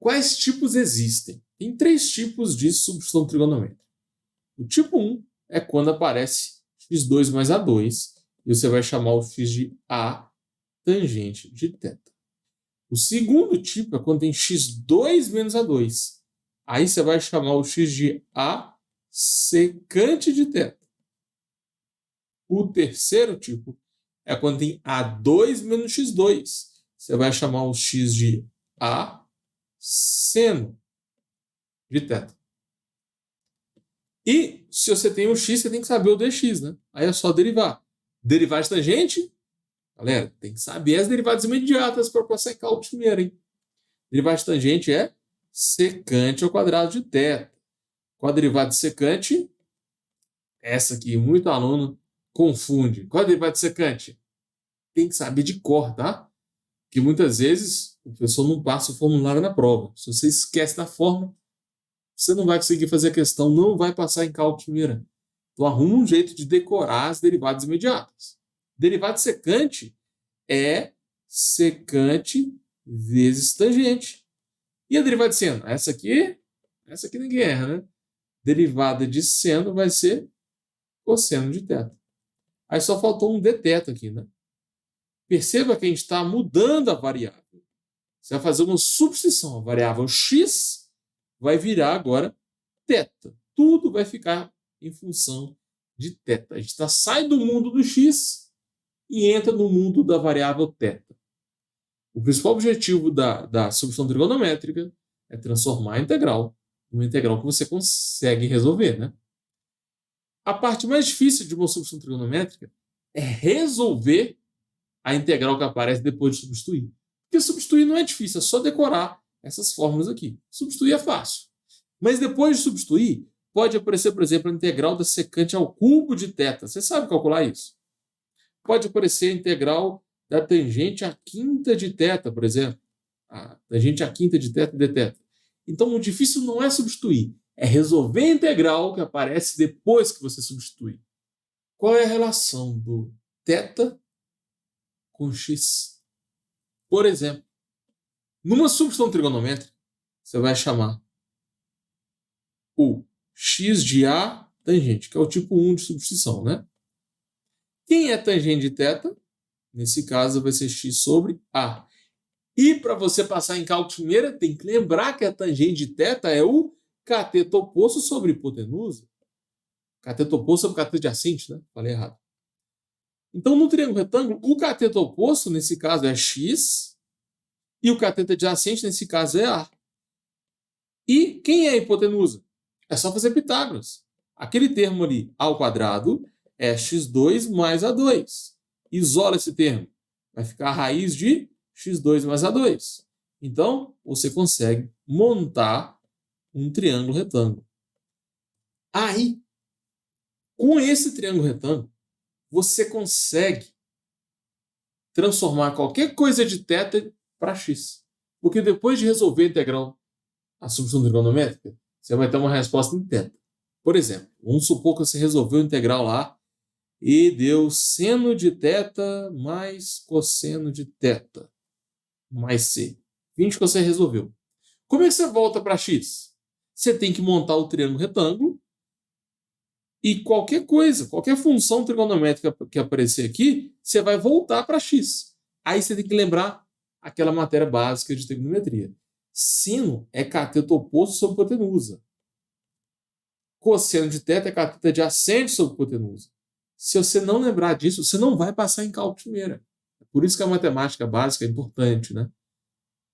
Quais tipos existem? Tem 3 tipos de substituição trigonométrica. O tipo 1 é quando aparece x2 mais a2 e você vai chamar o x de a tangente de θ. O segundo tipo é quando tem x2 menos a2. Aí você vai chamar o x de a secante de θ. O terceiro tipo é quando tem a2 menos x2. Você vai chamar o x de a seno de θ. E se você tem um x, você tem que saber o dx, né? Aí é só derivar. Derivar de tangente, galera, tem que saber as derivadas imediatas para passar em cálculo primeiro, hein? Derivada de tangente é secante ao quadrado de θ. Qual a derivada de secante? Essa aqui, muito aluno confunde. Qual a derivada de secante? Tem que saber de cor, tá? Porque muitas vezes o professor não passa o formulário na prova. Se você esquece da forma, você não vai conseguir fazer a questão, não vai passar em cálculo primeiro. Então arruma um jeito de decorar as derivadas imediatas. Derivada de secante é secante vezes tangente. E a derivada de seno? Essa aqui ninguém erra, né? Derivada de seno vai ser cosseno de θ. Aí só faltou um dθ aqui, né? Perceba que a gente está mudando a variável. Você vai fazer uma substituição. A variável x vai virar agora θ. Tudo vai ficar em função de θ. A gente sai do mundo do x e entra no mundo da variável θ. O principal objetivo da substituição trigonométrica é transformar a integral numa integral que você consegue resolver, né? A parte mais difícil de uma substituição trigonométrica é resolver a integral que aparece depois de substituir. Porque substituir não é difícil, é só decorar essas fórmulas aqui. Substituir é fácil. Mas depois de substituir, pode aparecer, por exemplo, a integral da secante ao cubo de θ. Você sabe calcular isso? Pode aparecer a integral da tangente à quinta de θ, por exemplo. A tangente à quinta de θ dθ. Então, o difícil não é substituir, é resolver a integral que aparece depois que você substitui. Qual é a relação do θ com x? Por exemplo, numa substituição trigonométrica, você vai chamar o x de a tangente, que é o tipo 1 de substituição, né? Quem é tangente de θ? Nesse caso, vai ser x sobre a. E para você passar em cálculo primeira, tem que lembrar que a tangente de θ é o cateto oposto sobre hipotenusa. Cateto oposto sobre cateto adjacente, né? Falei errado. Então, no triângulo retângulo, o cateto oposto, nesse caso, é x, e o cateto adjacente, nesse caso, é a. E quem é a hipotenusa? É só fazer Pitágoras. Aquele termo ali, a ao quadrado, é x2 mais a2. Isola esse termo. Vai ficar a raiz de x2 mais a2. Então, você consegue montar um triângulo retângulo. Aí, com esse triângulo retângulo, você consegue transformar qualquer coisa de θ para x. Porque depois de resolver a integral, a substituição trigonométrica, você vai ter uma resposta em θ. Por exemplo, vamos supor que você resolveu a integral lá e deu seno de θ mais cosseno de θ mais c. 20 que você resolveu. Como é que você volta para x? Você tem que montar o triângulo retângulo e qualquer coisa, qualquer função trigonométrica que aparecer aqui, você vai voltar para x. Aí você tem que lembrar aquela matéria básica de trigonometria. Seno é cateto oposto sobre hipotenusa. Cosseno de θ é cateto adjacente sobre hipotenusa. Se você não lembrar disso, você não vai passar em cálculo primeira. É por isso que a matemática básica é importante, né?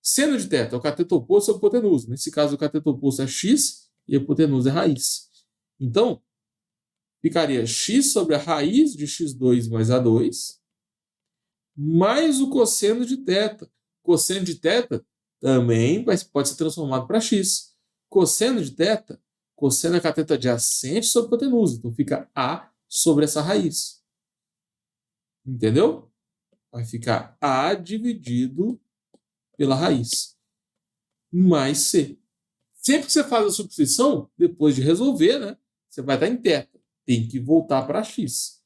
Seno de θ é o cateto oposto sobre hipotenusa. Nesse caso, o cateto oposto é x e a hipotenusa é raiz. Então, ficaria x sobre a raiz de x2 mais a2 mais o cosseno de θ. Cosseno de θ também pode ser transformado para x. Cosseno de θ, cosseno é cateto adjacente sobre hipotenusa. Então fica a sobre essa raiz. Entendeu? Vai ficar a dividido pela raiz mais c. Sempre que você faz a substituição, depois de resolver, né, você vai estar em θ. Tem que voltar para x.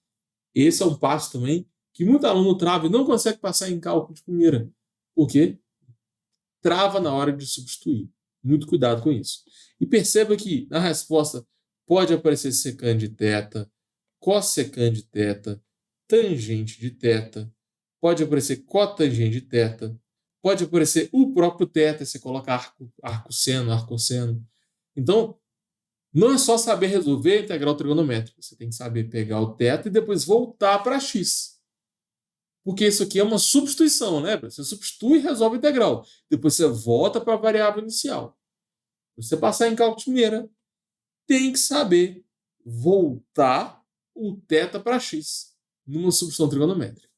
Esse é um passo também que muito aluno trava e não consegue passar em cálculo de primeira. Por quê? trava na hora de substituir. Muito cuidado com isso. E perceba que na resposta pode aparecer secante de θ, cossecante de θ, tangente de θ, pode aparecer cotangente de θ, pode aparecer o próprio θ, você coloca arco-seno, arcosseno. Então, não é só saber resolver a integral trigonométrica, você tem que saber pegar o θ e depois voltar para x. Porque isso aqui é uma substituição, né? Você substitui e resolve a integral. Depois você volta para a variável inicial. Se você passar em cálculo de primeira, tem que saber voltar o θ para x numa substituição trigonométrica.